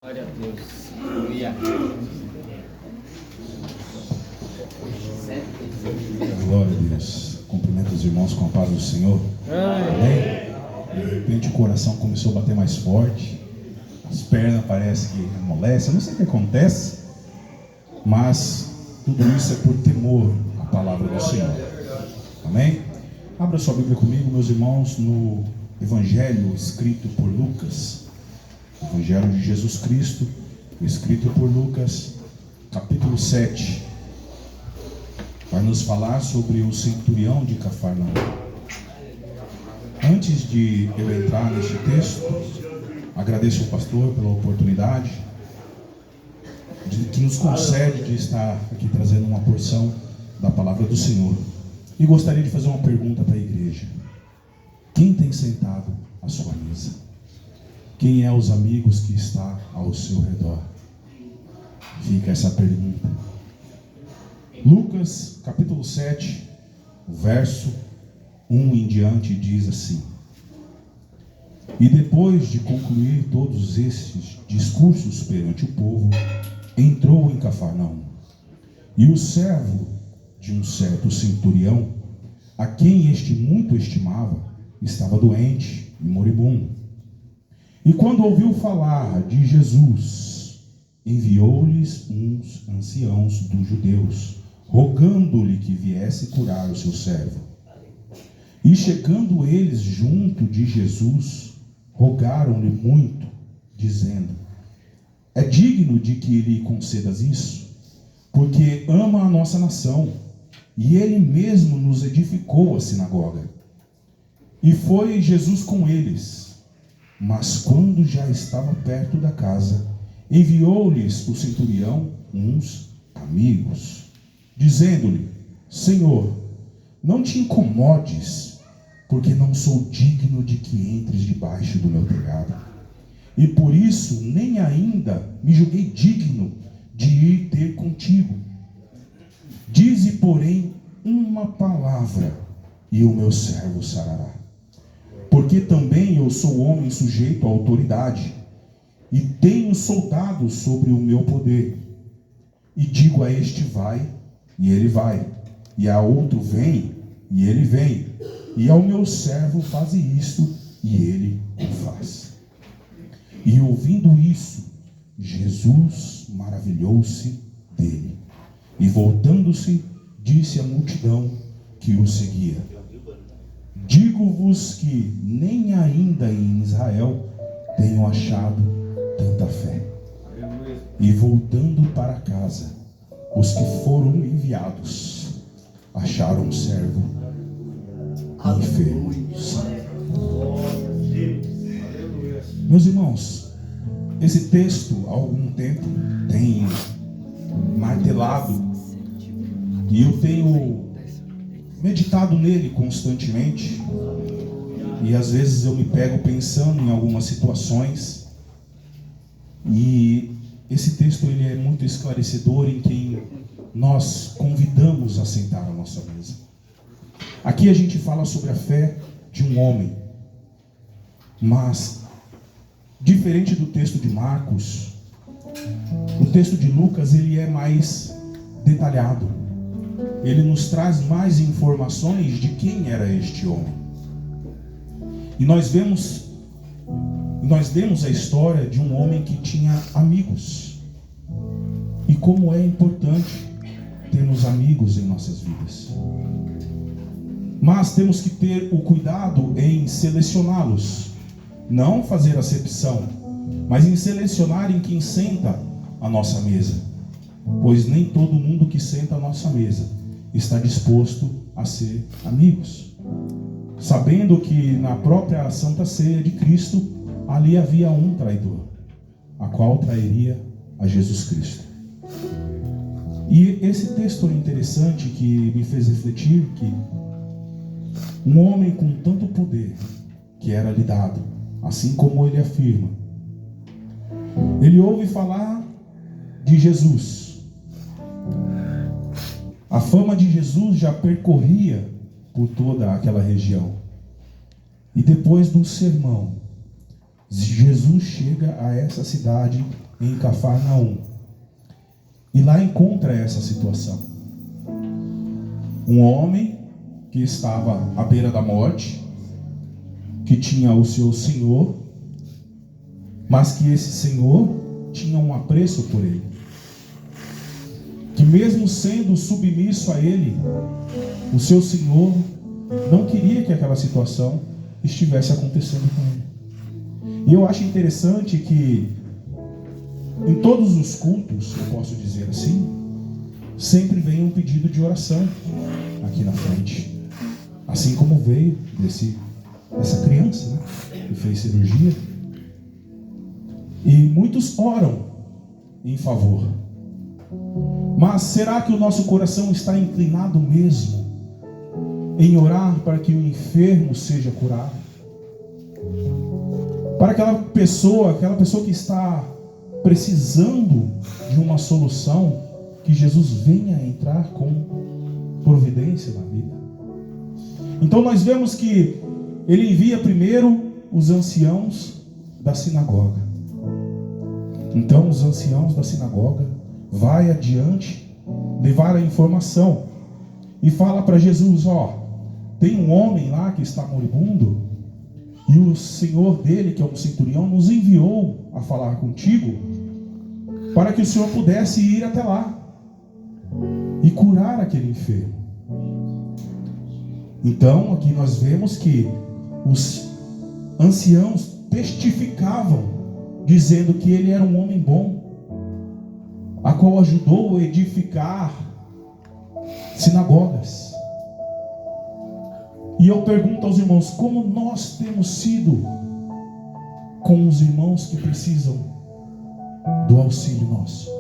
Glória a Deus. Aleluia. Glória a Deus. Cumprimento os irmãos com a paz do Senhor. Amém? De repente o coração começou a bater mais forte. As pernas parece que amolecem. Eu não sei o que acontece, mas tudo isso é por temor à palavra do Senhor. Amém? Abra sua Bíblia comigo, meus irmãos, no Evangelho escrito por Lucas. Evangelho de Jesus Cristo, escrito por Lucas, capítulo 7. Vai nos falar sobre o centurião de Cafarnaum. Antes de eu entrar neste texto, agradeço ao pastor pela oportunidade que nos concede de estar aqui trazendo uma porção da palavra do Senhor. E gostaria de fazer uma pergunta para a igreja: quem tem sentado à sua mesa? Quem é os amigos que está ao seu redor? Fica essa pergunta. Lucas capítulo 7, verso 1 em diante diz assim: E depois de concluir todos esses discursos perante o povo, entrou em Cafarnaum. E o servo de um certo centurião, a quem este muito estimava, estava doente e moribundo. E quando ouviu falar de Jesus, enviou-lhes uns anciãos dos judeus, rogando-lhe que viesse curar o seu servo. E chegando eles junto de Jesus, rogaram-lhe muito, dizendo: É digno de que lhe concedas isso, porque ama a nossa nação, e ele mesmo nos edificou a sinagoga. E foi Jesus com eles. Mas quando já estava perto da casa, enviou-lhes o centurião uns amigos, dizendo-lhe: Senhor, não te incomodes, porque não sou digno de que entres debaixo do meu telhado. E por isso nem ainda me julguei digno de ir ter contigo. Dize, porém, uma palavra, e o meu servo sarará. Porque também eu sou homem sujeito à autoridade, e tenho soldados sobre o meu poder. E digo a este: vai, e ele vai, e a outro: vem, e ele vem, e ao meu servo: faze isto, e ele o faz. E ouvindo isso, Jesus maravilhou-se dele, e voltando-se, disse à multidão que o seguia: Digo-vos que nem ainda em Israel tenho achado tanta fé. E voltando para casa, os que foram enviados acharam um servo enfermo. Meus irmãos, esse texto há algum tempo tem martelado, e eu tenho meditado nele constantemente, e às vezes eu me pego pensando em algumas situações, e esse texto ele é muito esclarecedor em quem nós convidamos a sentar à nossa mesa. Aqui a gente fala sobre a fé de um homem, mas diferente do texto de Marcos, o texto de Lucas ele é mais detalhado. Ele nos traz mais informações de quem era este homem. E nós vemos a história de um homem que tinha amigos. E como é importante termos amigos em nossas vidas. Mas temos que ter o cuidado em selecioná-los. Não fazer acepção, mas em selecionar em quem senta à nossa mesa. Pois nem todo mundo que senta à nossa mesa está disposto a ser amigos. Sabendo que na própria Santa Ceia de Cristo, ali havia um traidor, a qual trairia a Jesus Cristo. E esse texto é interessante, que me fez refletir que um homem com tanto poder que era lhe dado, assim como ele afirma, ele ouve falar de Jesus. A fama de Jesus já percorria por toda aquela região. E depois do sermão, Jesus chega a essa cidade em Cafarnaum. E lá encontra essa situação. Um homem que estava à beira da morte, que tinha o seu senhor, mas que esse senhor tinha um apreço por ele. Que mesmo sendo submisso a ele, o seu senhor não queria que aquela situação estivesse acontecendo com ele. E eu acho interessante que em todos os cultos, eu posso dizer assim, sempre vem um pedido de oração aqui na frente. Assim como veio dessa criança, né, que fez cirurgia. E muitos oram em favor. Mas será que o nosso coração está inclinado mesmo em orar para que o enfermo seja curado? Para aquela pessoa que está precisando de uma solução, que Jesus venha entrar com providência na vida. Então nós vemos que ele envia primeiro os anciãos da sinagoga. Então os anciãos da sinagoga vai adiante levar a informação e fala para Jesus: tem um homem lá que está moribundo, e o senhor dele, que é um centurião, nos enviou a falar contigo para que o senhor pudesse ir até lá e curar aquele enfermo. Então aqui nós vemos que os anciãos testificavam, dizendo que ele era um homem bom, a qual ajudou a edificar sinagogas. E eu pergunto aos irmãos: como nós temos sido com os irmãos que precisam do auxílio nosso?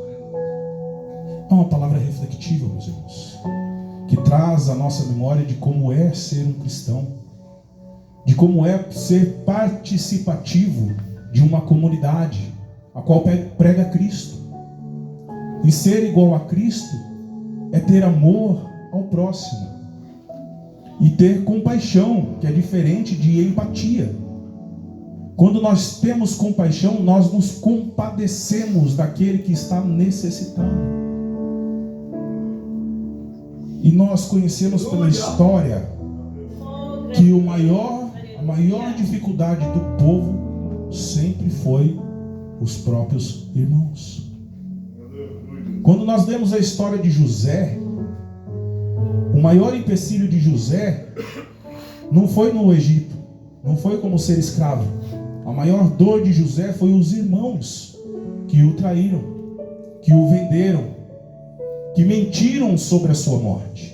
É uma palavra reflexiva, meus irmãos, que traz a nossa memória de como é ser um cristão, de como é ser participativo de uma comunidade a qual prega Cristo. E ser igual a Cristo é ter amor ao próximo e ter compaixão, que é diferente de empatia. Quando nós temos compaixão, nós nos compadecemos daquele que está necessitando. E nós conhecemos pela história que a maior dificuldade do povo sempre foi os próprios irmãos. Quando nós vemos a história de José, o maior empecilho de José não foi no Egito, não foi como ser escravo. A maior dor de José foi os irmãos que o traíram, que o venderam, que mentiram sobre a sua morte.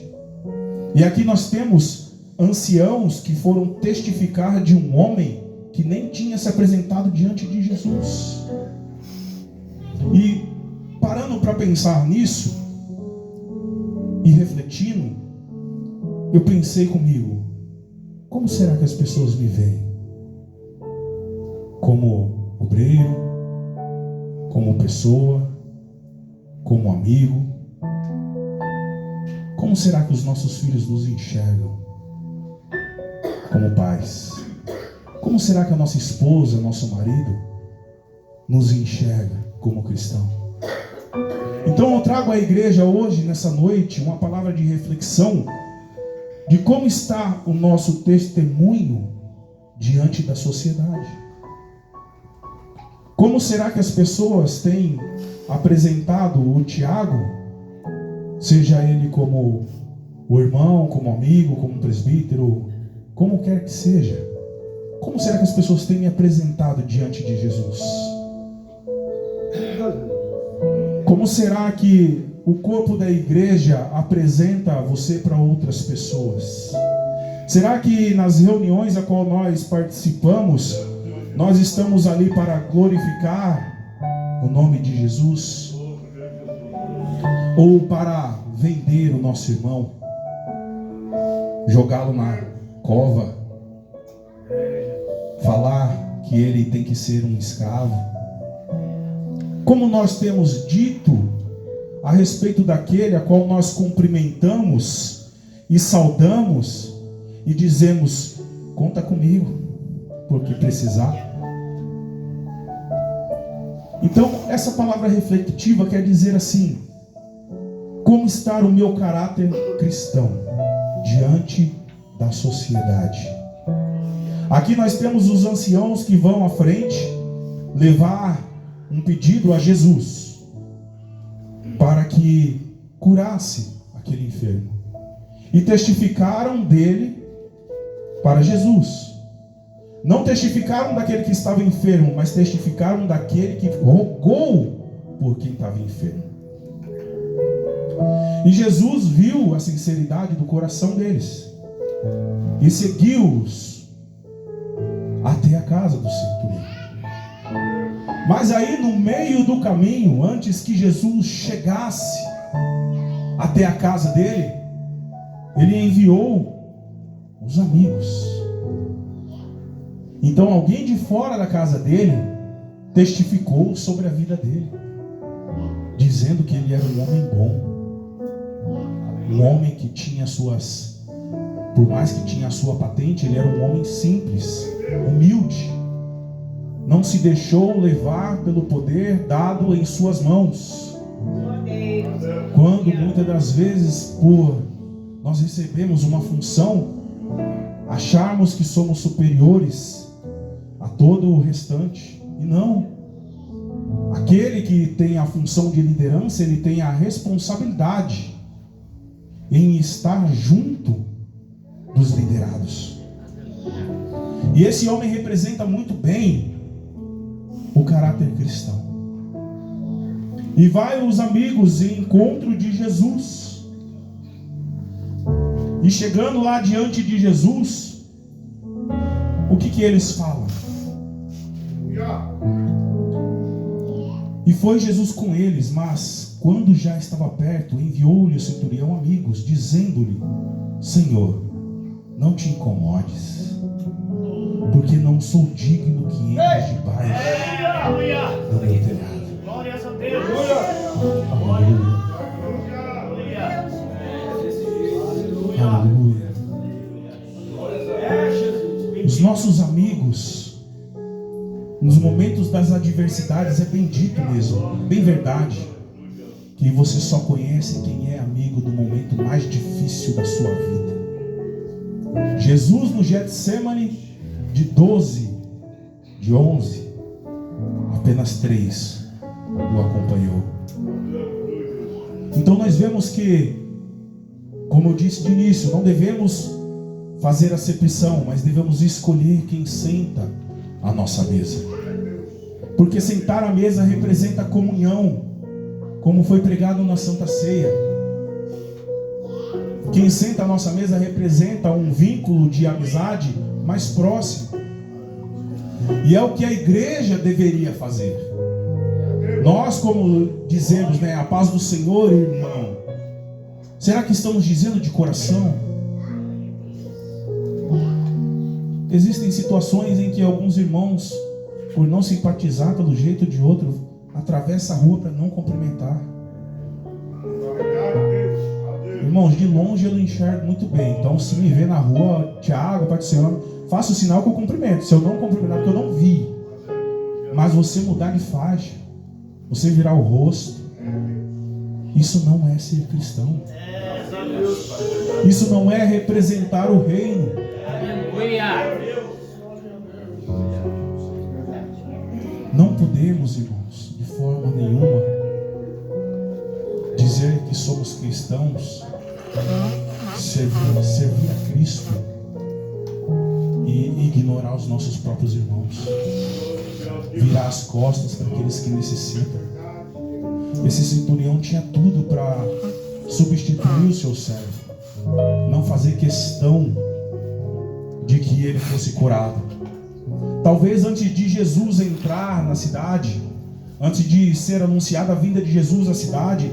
E aqui nós temos anciãos que foram testificar de um homem que nem tinha se apresentado diante de Jesus. E parando para pensar nisso e refletindo, eu pensei comigo: como será que as pessoas me veem? Como obreiro, como pessoa, como amigo? Como será que os nossos filhos nos enxergam como pais? Como será que a nossa esposa, nosso marido, nos enxerga como cristão? Então eu trago à igreja hoje, nessa noite, uma palavra de reflexão de como está o nosso testemunho diante da sociedade. Como será que as pessoas têm apresentado o Tiago, seja ele como o irmão, como amigo, como presbítero, como quer que seja? Como será que as pessoas têm me apresentado diante de Jesus? Como será que o corpo da igreja apresenta você para outras pessoas? Será que nas reuniões a qual nós participamos, nós estamos ali para glorificar o nome de Jesus? Ou para vender o nosso irmão, jogá-lo na cova, falar que ele tem que ser um escravo? Como nós temos dito a respeito daquele a qual nós cumprimentamos e saudamos e dizemos: conta comigo, porque precisar. Então, essa palavra reflexiva quer dizer assim: como está o meu caráter cristão diante da sociedade? Aqui nós temos os anciãos que vão à frente levar um pedido a Jesus para que curasse aquele enfermo, e testificaram dele para Jesus. Não testificaram daquele que estava enfermo, mas testificaram daquele que rogou por quem estava enfermo. E Jesus viu a sinceridade do coração deles e seguiu-os até a casa do centurião. Mas aí, no meio do caminho, antes que Jesus chegasse até a casa dele, ele enviou os amigos. Então alguém de fora da casa dele testificou sobre a vida dele, dizendo que ele era um homem bom, um homem que tinha suas, por mais que tinha a sua patente, ele era um homem simples, humilde, não se deixou levar pelo poder dado em suas mãos. Quando muitas das vezes, por nós recebemos uma função, acharmos que somos superiores a todo o restante, e não. Aquele que tem a função de liderança, ele tem a responsabilidade em estar junto dos liderados. E esse homem representa muito bem o caráter cristão. E vai os amigos em encontro de Jesus. E chegando lá diante de Jesus, o que eles falam? E foi Jesus com eles, mas quando já estava perto, enviou-lhe o centurião amigos, dizendo-lhe: Senhor, não te incomodes, porque não sou digno que entres debaixo do meu telhado. Glórias a Deus. Aleluia. Aleluia. Os nossos amigos, nos momentos das adversidades, é bem dito mesmo, bem verdade, que você só conhece quem é amigo do momento mais difícil da sua vida. Jesus no Getsemane, de 12, de 11, apenas 3 o acompanhou. Então nós vemos que, como eu disse de início, não devemos fazer acepção, mas devemos escolher quem senta à nossa mesa. Porque sentar à mesa representa comunhão, como foi pregado na Santa Ceia. Quem senta à nossa mesa representa um vínculo de amizade mais próximo. E é o que a igreja deveria fazer. Nós, como dizemos, a paz do Senhor, irmão. Será que estamos dizendo de coração? Existem situações em que alguns irmãos, por não simpatizar pelo jeito de outro, atravessa a rua para não cumprimentar. Irmãos, de longe eu não enxergo muito bem. Então, se me vê na rua, Tiago, Pai do Senhor, faça o sinal que eu cumprimento. Se eu não cumprimentar, porque eu não vi. Mas você mudar de faixa, você virar o rosto, isso não é ser cristão. Isso não é representar o reino. Não podemos, irmãos, de forma nenhuma, dizer que somos cristãos, servir a Cristo e ignorar os nossos próprios irmãos, virar as costas para aqueles que necessitam. Esse centurião tinha tudo para substituir o seu servo, não fazer questão de que ele fosse curado. Talvez antes de Jesus entrar na cidade, antes de ser anunciada a vinda de Jesus à cidade,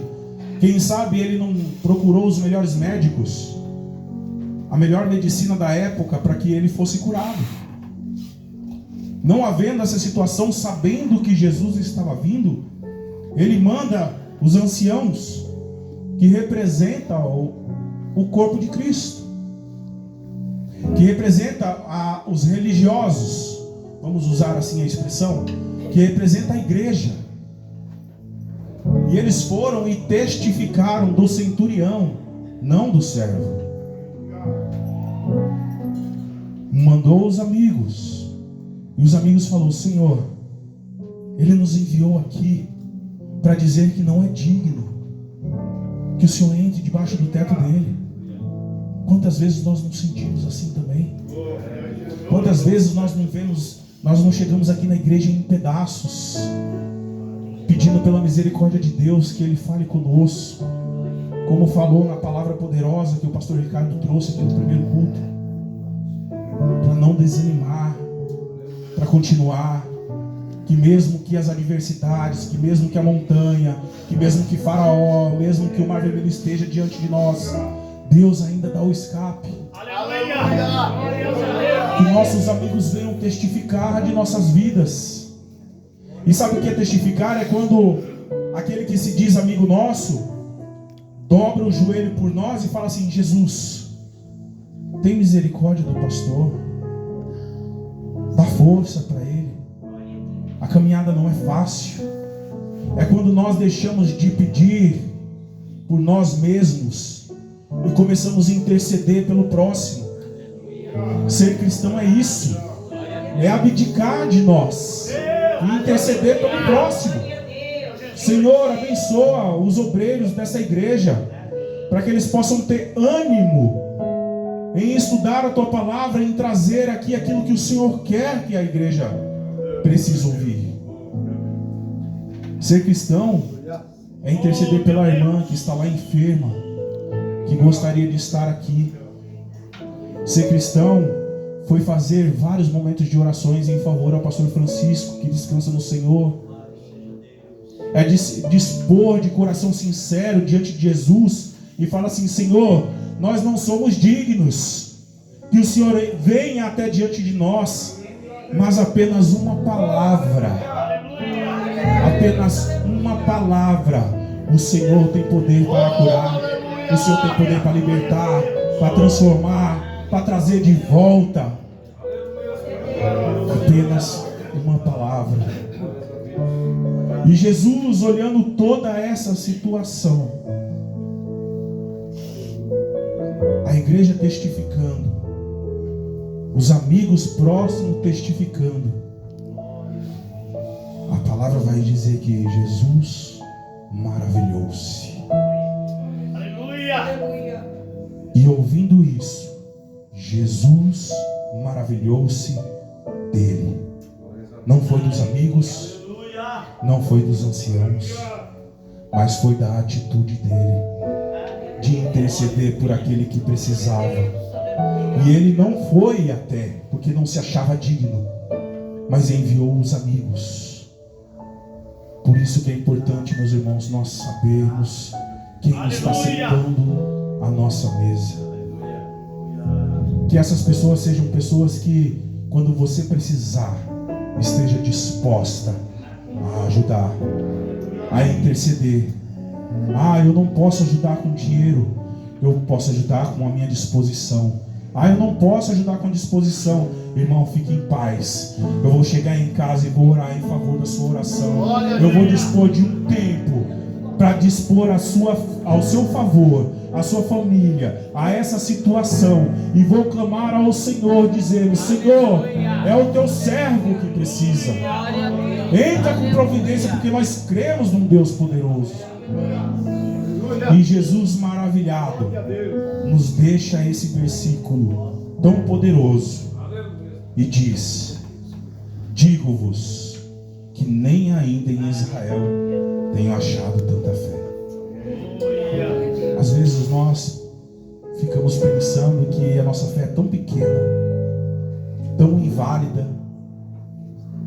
quem sabe ele não procurou os melhores médicos, a melhor medicina da época, para que ele fosse curado. Não havendo essa situação, sabendo que Jesus estava vindo, ele manda os anciãos, que representam o corpo de Cristo, que representa os religiosos, vamos usar assim a expressão, que representa a igreja, E eles foram e testificaram do centurião, não do servo. Mandou os amigos. E os amigos falaram: Senhor, ele nos enviou aqui para dizer que não é digno que o Senhor entre debaixo do teto dele. Quantas vezes nós nos sentimos assim também? Quantas vezes nós não chegamos aqui na igreja em pedaços, pedindo pela misericórdia de Deus que Ele fale conosco, como falou na palavra poderosa que o pastor Ricardo trouxe aqui no primeiro culto, para não desanimar, para continuar, que mesmo que as adversidades, que mesmo que a montanha, que mesmo que Faraó, mesmo que o mar vermelho esteja diante de nós, Deus ainda dá o escape. Que nossos amigos venham testificar de nossas vidas. E sabe o que é testificar? É quando aquele que se diz amigo nosso dobra o joelho por nós e fala assim: Jesus, tem misericórdia do pastor, dá força para ele, a caminhada não é fácil. É quando nós deixamos de pedir por nós mesmos e começamos a interceder pelo próximo. Ser cristão é isso, é abdicar de nós e interceder pelo próximo. Senhor, abençoa os obreiros dessa igreja, para que eles possam ter ânimo em estudar a Tua palavra, em trazer aqui aquilo que o Senhor quer que a igreja precisa ouvir. Ser cristão é interceder pela irmã que está lá enferma, que gostaria de estar aqui. Ser cristão foi fazer vários momentos de orações em favor ao pastor Francisco, que descansa no Senhor. É dispor de coração sincero diante de Jesus e falar assim: Senhor, nós não somos dignos que o Senhor venha até diante de nós, mas apenas uma palavra, o Senhor tem poder para curar, o Senhor tem poder para libertar, para transformar, para trazer de volta. Apenas uma palavra. E Jesus, olhando toda essa situação, a igreja testificando, os amigos próximos testificando, a palavra vai dizer que Jesus maravilhou-se. Aleluia! E ouvindo isso, Jesus maravilhou-se dele. Não foi dos amigos, não foi dos anciãos, mas foi da atitude dele, de interceder por aquele que precisava. E ele não foi até, porque não se achava digno, mas enviou os amigos. Por isso que é importante, meus irmãos, nós sabermos quem está sentando à nossa mesa. Que essas pessoas sejam pessoas que, quando você precisar, esteja disposta a ajudar, a interceder. Eu não posso ajudar com dinheiro, eu posso ajudar com a minha disposição. Eu não posso ajudar com disposição. Irmão, fique em paz. Eu vou chegar em casa e vou orar em favor da sua oração. Eu vou dispor de um tempo para dispor ao seu favor, a sua família, a essa situação, e vou clamar ao Senhor, dizendo: Senhor, é o teu servo que precisa. Entra com providência, porque nós cremos num Deus poderoso. E Jesus, maravilhado, nos deixa esse versículo tão poderoso e diz: digo-vos que nem ainda em Israel tenho achado tanta fé. Às vezes nós ficamos pensando que a nossa fé é tão pequena, tão inválida,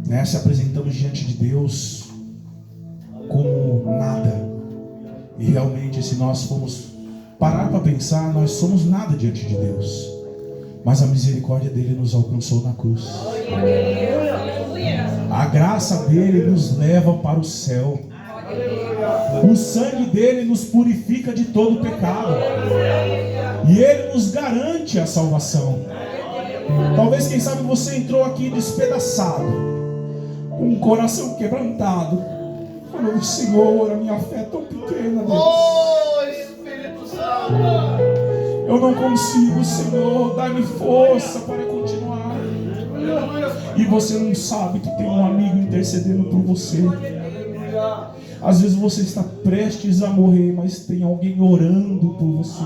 né? Se apresentamos diante de Deus como nada. E realmente, se nós formos parar para pensar, nós somos nada diante de Deus. Mas a misericórdia dele nos alcançou na cruz. A graça dele nos leva para o céu. O sangue dele nos purifica de todo pecado. E ele nos garante a salvação. Talvez, quem sabe, você entrou aqui despedaçado, com o coração quebrantado, Quando eu disse, Senhor, a minha fé é tão pequena, Deus. Oh, Espírito Santo. Eu não consigo, Senhor, dar-me força para continuar. E você não sabe que tem um amigo intercedendo por você. Às vezes você está prestes a morrer, mas tem alguém orando por você.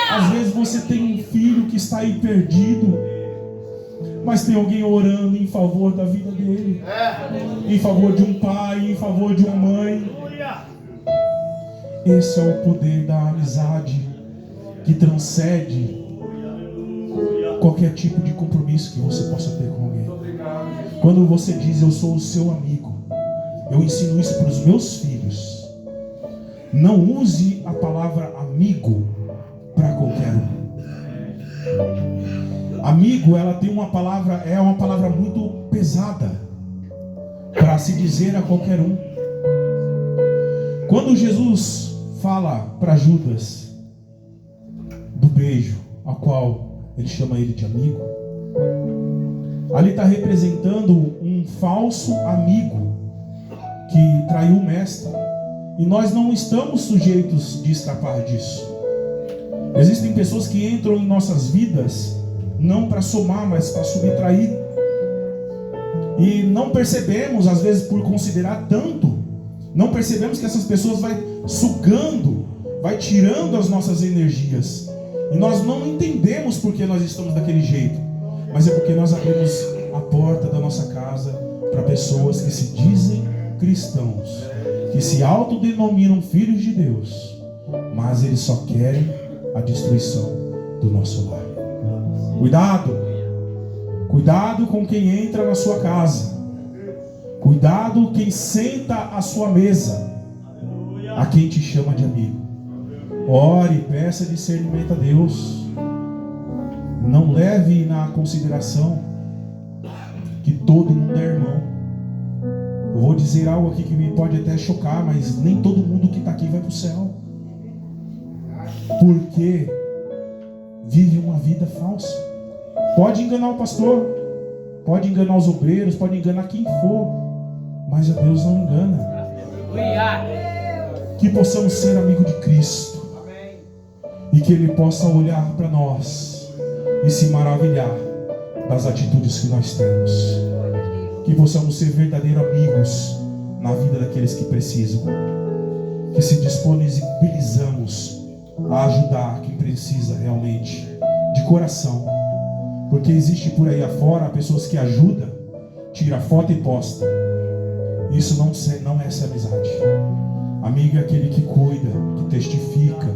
Às vezes você tem um filho que está aí perdido, mas tem alguém orando em favor da vida dele, em favor de um pai, em favor de uma mãe. Esse é o poder da amizade que transcende qualquer tipo de compromisso que você possa ter com alguém. Quando você diz, eu sou o seu amigo, eu ensino isso para os meus filhos. Não use a palavra amigo para qualquer um. Amigo, ela tem uma palavra, é uma palavra muito pesada para se dizer a qualquer um. Quando Jesus fala para Judas do beijo, a qual ele chama ele de amigo, ali está representando um falso amigo que traiu o mestre. E nós não estamos sujeitos de escapar disso. Existem pessoas que entram em nossas vidas não para somar, mas para subtrair. E não percebemos, às vezes por considerar tanto, não percebemos que essas pessoas vai sugando, vai tirando as nossas energias. E nós não entendemos porque nós estamos daquele jeito. Mas é porque nós abrimos a porta da nossa casa para pessoas que se dizem cristãos, que se autodenominam filhos de Deus, mas eles só querem a destruição do nosso lar. Cuidado com quem entra na sua casa. Cuidado quem senta à sua mesa, a quem te chama de amigo. Ore, peça discernimento a Deus. Não leve na consideração que todo mundo é irmão. Eu vou dizer algo aqui que me pode até chocar, mas nem todo mundo que está aqui vai para o céu. Porque vive uma vida falsa. Pode enganar o pastor, pode enganar os obreiros, pode enganar quem for, mas a Deus não engana. Que possamos ser amigo de Cristo e que Ele possa olhar para nós e se maravilhar das atitudes que nós temos. Que possamos ser verdadeiros amigos na vida daqueles que precisam. Que se disponibilizamos a ajudar quem precisa realmente, de coração. Porque existe por aí afora pessoas que ajudam, tira foto e posta. Isso não é essa amizade. Amigo é aquele que cuida, que testifica,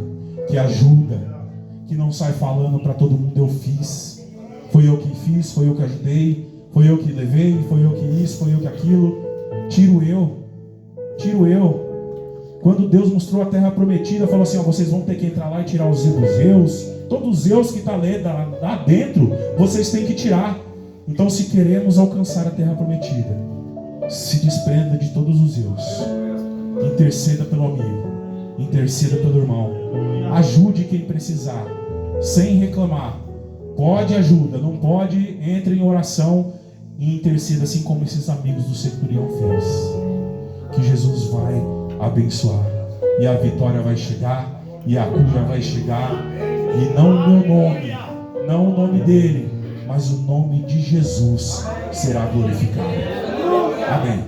que ajuda, que não sai falando para todo mundo, eu fiz, foi eu que fiz, foi eu que ajudei, foi eu que levei, foi eu que isso, foi eu que aquilo. Tiro eu. Quando Deus mostrou a terra prometida, falou assim, vocês vão ter que entrar lá e tirar os zeus. Todos os zeus que está lá dentro, vocês têm que tirar. Então, se queremos alcançar a terra prometida, se desprenda de todos os zeus. Interceda pelo amigo, interceda pelo irmão. Ajude quem precisar, sem reclamar. Pode ajuda, não pode, entre em oração e interceda, assim como esses amigos do centurião fez. Que Jesus vai abençoar, e a vitória vai chegar, e a cura vai chegar, e não o meu nome, não o nome dele, mas o nome de Jesus será glorificado. Amém.